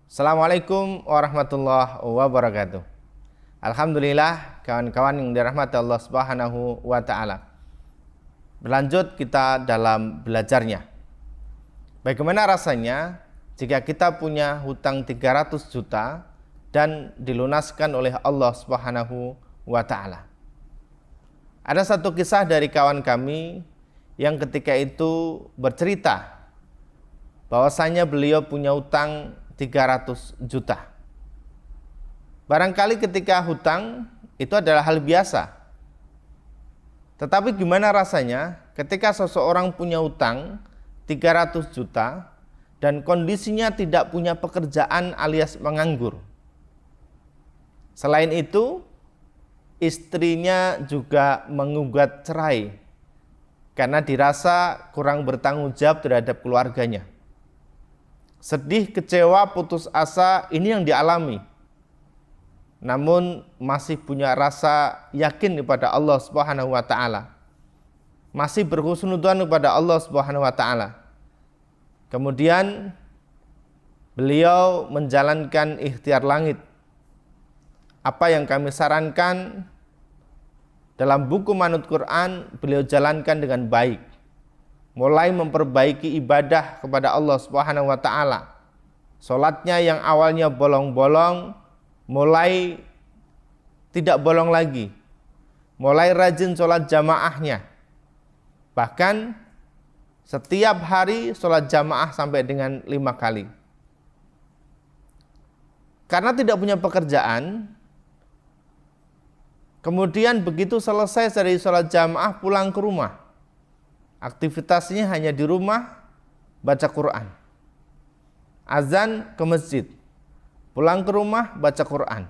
Assalamualaikum warahmatullahi wabarakatuh. Alhamdulillah, kawan-kawan yang dirahmati Allah Subhanahu wa Ta'ala. Berlanjut kita dalam belajarnya. Bagaimana rasanya jika kita punya hutang 300 juta dan dilunaskan oleh Allah Subhanahu wa Ta'ala? Ada satu kisah dari kawan kami yang ketika itu bercerita bahwasanya beliau punya hutang 300 juta. Barangkali ketika hutang itu adalah hal biasa. Tetapi gimana rasanya ketika seseorang punya hutang 300 juta dan kondisinya tidak punya pekerjaan alias menganggur. Selain itu, istrinya juga menggugat cerai karena dirasa kurang bertanggung jawab terhadap keluarganya. Sedih, kecewa, putus asa, ini yang dialami. Namun masih punya rasa yakin kepada Allah Subhanahu wa Ta'ala. Masih berhusnudzon kepada Allah Subhanahu wa Ta'ala. Kemudian beliau menjalankan ikhtiar langit. Apa yang kami sarankan dalam buku Manut Quran, beliau jalankan dengan baik. Mulai memperbaiki ibadah kepada Allah Subhanahu wa Ta'ala. Salatnya yang awalnya bolong-bolong mulai tidak bolong lagi. Mulai rajin salat jamaahnya. Bahkan setiap hari salat jamaah sampai dengan 5 kali. Karena tidak punya pekerjaan, kemudian begitu selesai dari salat jamaah pulang ke rumah. Aktivitasnya hanya di rumah, baca Quran. Azan ke masjid, pulang ke rumah baca Quran.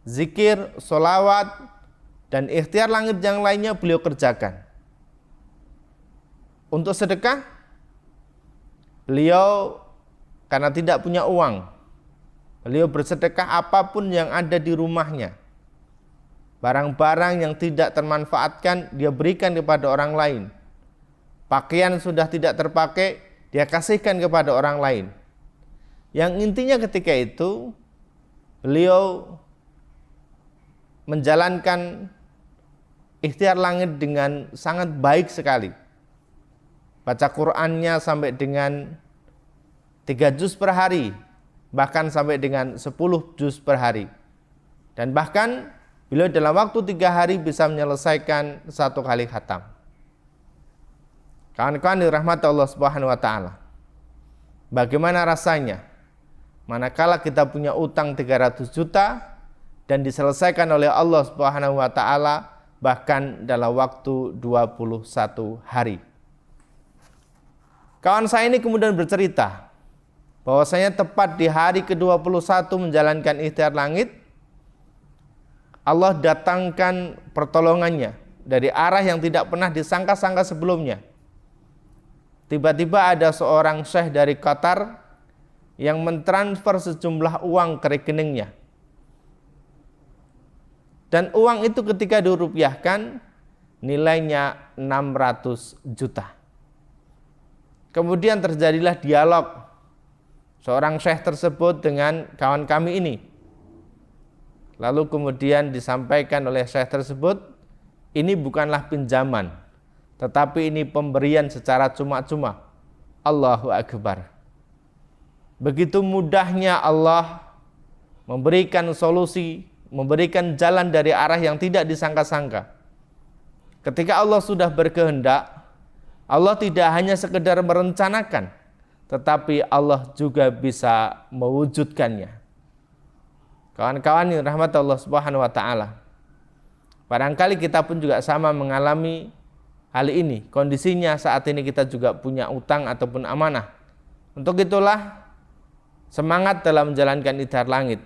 Zikir, sholawat, dan ikhtiar langit yang lainnya beliau kerjakan. Untuk sedekah, beliau karena tidak punya uang, beliau bersedekah apapun yang ada di rumahnya. Barang-barang yang tidak termanfaatkan dia berikan kepada orang lain. Pakaian sudah tidak terpakai, dia kasihkan kepada orang lain. Yang intinya ketika itu, beliau menjalankan ikhtiar langit dengan sangat baik sekali. Baca Qur'annya sampai dengan 3 juz per hari, bahkan sampai dengan 10 juz per hari. Dan bahkan beliau dalam waktu 3 hari bisa menyelesaikan 1 kali khatam. Kawan-kawan dirahmati Allah Subhanahu wa Ta'ala. Bagaimana rasanya manakala kita punya utang 300 juta dan diselesaikan oleh Allah Subhanahu wa Ta'ala bahkan dalam waktu 21 hari. Kawan saya ini kemudian bercerita bahwasanya tepat di hari ke-21 menjalankan ikhtiar langit, Allah datangkan pertolongannya dari arah yang tidak pernah disangka-sangka sebelumnya. Tiba-tiba ada seorang syekh dari Qatar yang mentransfer sejumlah uang ke rekeningnya. Dan uang itu ketika dirupiahkan nilainya 600 juta. Kemudian terjadilah dialog seorang syekh tersebut dengan kawan kami ini. Lalu kemudian disampaikan oleh syekh tersebut, ini bukanlah pinjaman, tetapi ini pemberian secara cuma-cuma. Allahu Akbar. Begitu mudahnya Allah memberikan solusi, memberikan jalan dari arah yang tidak disangka-sangka. Ketika Allah sudah berkehendak, Allah tidak hanya sekedar merencanakan, tetapi Allah juga bisa mewujudkannya. Kawan-kawan yang rahmat Allah Subhanahu wa Ta'ala, barangkali kita pun juga sama mengalami hal ini. Kondisinya saat ini kita juga punya utang ataupun amanah. Untuk itulah semangat dalam menjalankan ikhtiar langit.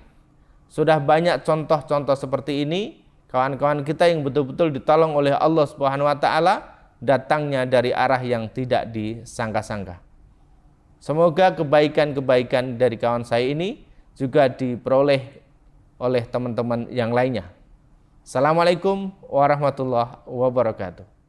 Sudah banyak contoh-contoh seperti ini, kawan-kawan kita yang betul-betul ditolong oleh Allah Subhanahu wa Ta'ala, datangnya dari arah yang tidak disangka-sangka. Semoga kebaikan-kebaikan dari kawan saya ini juga diperoleh oleh teman-teman yang lainnya. Assalamualaikum warahmatullahi wabarakatuh.